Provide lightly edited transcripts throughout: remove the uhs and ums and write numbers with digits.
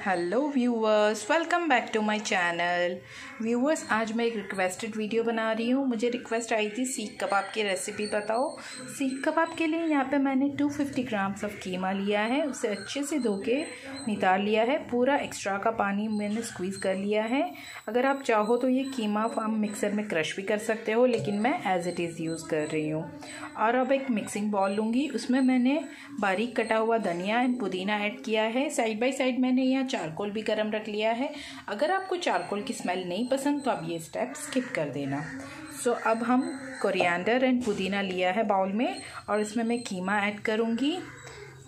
Hello viewers, welcome back to my channel. Viewers, आज मैं एक रिक्वेस्टेड वीडियो बना रही हूँ। मुझे रिक्वेस्ट आई थी सीख कबाब की रेसिपी बताओ। सीख कबाब के लिए यहाँ पे मैंने 250 ग्राम्स ऑफ कीमा लिया है। उसे अच्छे से धो के निकाल लिया है। पूरा एक्स्ट्रा का पानी मैंने स्क्वीज़ कर लिया है। अगर आप चाहो तो ये कीमा हम मिक्सर में क्रश भी कर सकते हो, लेकिन मैं एज इट इज़ यूज़ कर रही हूँ। और अब एक मिक्सिंग बाउल लूँगी, उसमें मैंने बारीक कटा हुआ धनिया एंड पुदीना ऐड किया है। साइड बाय साइड मैंने यहाँ चारकोल भी गरम रख लिया है। अगर आपको चारकोल की स्मेल नहीं पसंद तो आप ये स्टेप स्किप कर देना। अब हम कोरिएंडर एंड पुदीना लिया है बाउल में, और इसमें मैं कीमा ऐड करूँगी।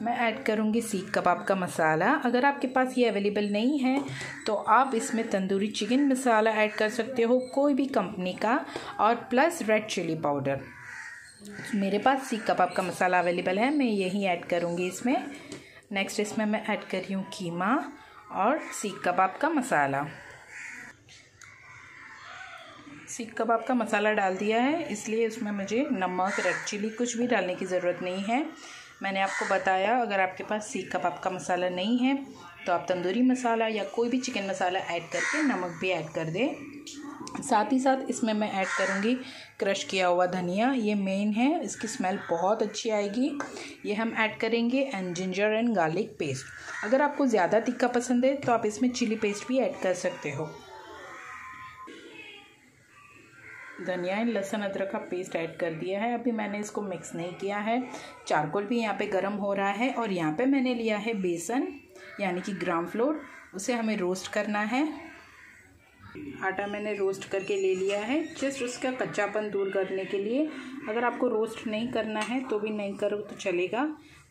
मैं ऐड करूँगी सीख कबाब का मसाला। अगर आपके पास ये अवेलेबल नहीं है तो आप इसमें तंदूरी चिकन मसाला ऐड कर सकते हो, कोई भी कंपनी का, और प्लस रेड चिली पाउडर। मेरे पास सीख कबाब का मसाला अवेलेबल है, मैं यही ऐड करूँगी इसमें। नेक्स्ट इसमें मैं ऐड कर रही हूँ कीमा और सीख कबाब का मसाला। सीख कबाब का मसाला डाल दिया है, इसलिए इसमें मुझे नमक, रेड चिली कुछ भी डालने की ज़रूरत नहीं है। मैंने आपको बताया, अगर आपके पास सीख कबाब का मसाला नहीं है तो आप तंदूरी मसाला या कोई भी चिकन मसाला ऐड करके नमक भी ऐड कर दें। साथ ही साथ इसमें मैं ऐड करूँगी क्रश किया हुआ धनिया। ये मेन है, इसकी स्मेल बहुत अच्छी आएगी। ये हम ऐड करेंगे and ginger and garlic paste. अगर आपको ज़्यादा तीखा पसंद है तो आप इसमें चिली पेस्ट भी ऐड कर सकते हो। धनिया एंड लहसुन अदरक का पेस्ट ऐड कर दिया है। अभी मैंने इसको मिक्स नहीं किया है। चारकोल भी यहाँ पे गर्म हो रहा है, और यहाँ पे मैंने लिया है बेसन यानी कि ग्राम फ्लोर। उसे हमें रोस्ट करना है। आटा मैंने रोस्ट करके ले लिया है, जस्ट उसका कच्चापन दूर करने के लिए। अगर आपको रोस्ट नहीं करना है तो भी नहीं करो तो चलेगा,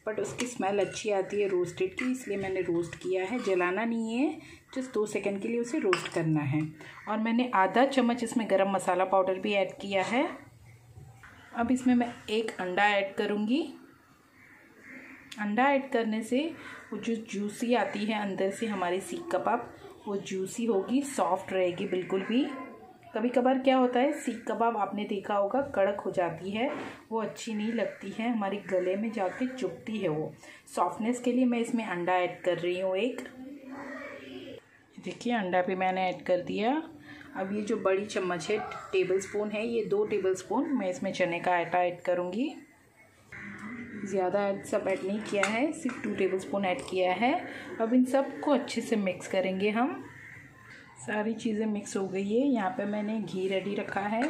बट उसकी स्मेल अच्छी आती है रोस्टेड की, इसलिए मैंने रोस्ट किया है। जलाना नहीं है, जस्ट 2 सेकंड के लिए उसे रोस्ट करना है। और मैंने आधा चम्मच इसमें गरम मसाला पाउडर भी ऐड किया है। अब इसमें मैं एक अंडा ऐड करूँगी। अंडा ऐड करने से वो जो जूसी आती है अंदर से हमारी सीख कबाब, वो जूसी होगी, सॉफ्ट रहेगी बिल्कुल भी। कभी कभार क्या होता है, सीख कबाब आपने देखा होगा कड़क हो जाती है, वो अच्छी नहीं लगती है, हमारे गले में जाके चुभती है। वो सॉफ्टनेस के लिए मैं इसमें अंडा ऐड कर रही हूँ एक। देखिए, अंडा भी मैंने ऐड कर दिया। अब ये जो बड़ी चम्मच है, टेबल स्पून है, ये 2 टेबल स्पून मैं इसमें चने का आटा ऐड करूँगी। ज़्यादा सब ऐड नहीं किया है, सिर्फ 2 टेबल स्पून ऐड किया है। अब इन सब को अच्छे से मिक्स करेंगे हम। सारी चीज़ें मिक्स हो गई है। यहाँ पे मैंने घी रेडी रखा है।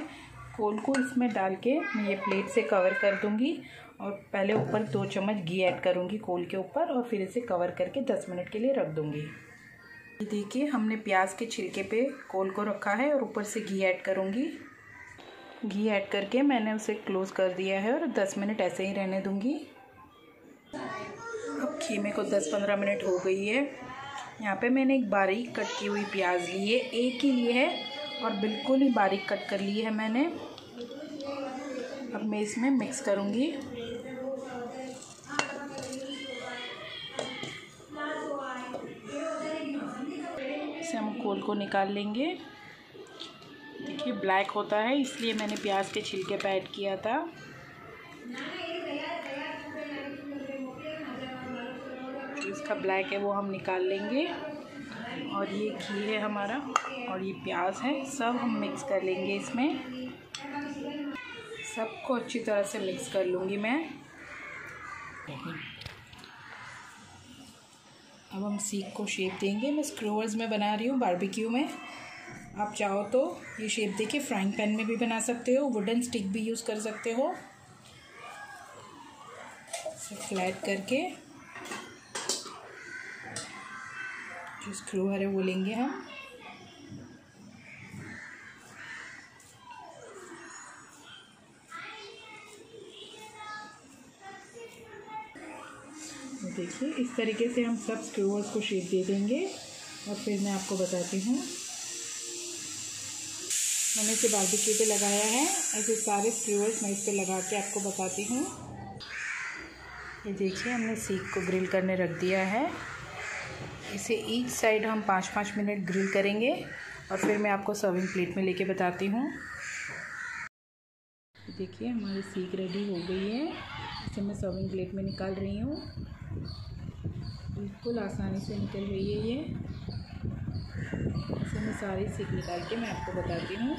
कोल को इसमें डाल के मैं ये प्लेट से कवर कर दूँगी, और पहले ऊपर 2 चम्मच घी ऐड करूँगी कोल के ऊपर, और फिर इसे कवर करके 10 मिनट के लिए रख दूँगी। ये देखिए, हमने प्याज के छिलके पे कोल को रखा है और ऊपर से घी ऐड करूँगी। घी ऐड करके मैंने उसे क्लोज़ कर दिया है और 10 मिनट ऐसे ही रहने दूँगी। अब खीमे को 10-15 मिनट हो गई है। यहाँ पे मैंने एक बारीक कट की हुई प्याज ली है, एक ही ली है, और बिल्कुल ही बारीक कट कर ली है मैंने। अब मैं इसमें मिक्स करूँगी। इसे हम कोल को निकाल लेंगे। देखिए, ब्लैक होता है, इसलिए मैंने प्याज के छिलके पे ऐड किया था। जो इसका ब्लैक है वो हम निकाल लेंगे। और ये घी है हमारा, और ये प्याज है, सब हम मिक्स कर लेंगे इसमें। सबको अच्छी तरह से मिक्स कर लूँगी मैं। अब हम सीख को शेप देंगे। मैं स्क्रूवर्स में बना रही हूँ, बारबेक्यू में। आप चाहो तो ये शेप देके फ्राइंग पैन में भी बना सकते हो, वुडन स्टिक भी यूज़ कर सकते हो। इसे फ्लैट करके जो स्क्रूवर है वो लेंगे हम। देखिए, इस तरीके से हम सब स्क्रूवर्स को शेप दे देंगे, और फिर मैं आपको बताती हूँ। मैंने इसे बारबेक्यू पे लगाया है। ऐसे सारे स्क्रूवर्स मैं इस पे लगा के आपको बताती हूँ। ये देखिए, हमने सीख को ग्रिल करने रख दिया है। इसे ईच साइड हम 5-5 मिनट ग्रिल करेंगे, और फिर मैं आपको सर्विंग प्लेट में लेके बताती हूँ। देखिए, हमारी सीख रेडी हो गई है। इसे मैं सर्विंग प्लेट में निकाल रही हूँ। बिल्कुल आसानी से निकल रही है ये। इसे मैं सारी सीख निकाल के मैं आपको बताती हूँ।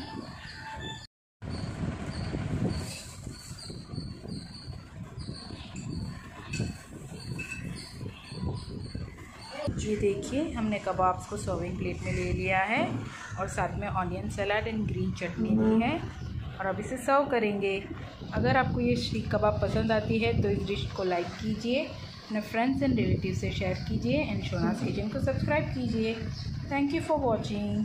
ये देखिए, हमने कबाब्स को सर्विंग प्लेट में ले लिया है और साथ में ऑनियन सलाद एंड ग्रीन चटनी भी है और अब इसे सर्व करेंगे। अगर आपको ये सीख कबाब पसंद आती है तो इस डिश को लाइक कीजिए, अपने फ्रेंड्स एंड रिलेटिव से शेयर कीजिए एंड शोनाज किचन को सब्सक्राइब कीजिए। Thank you for watching.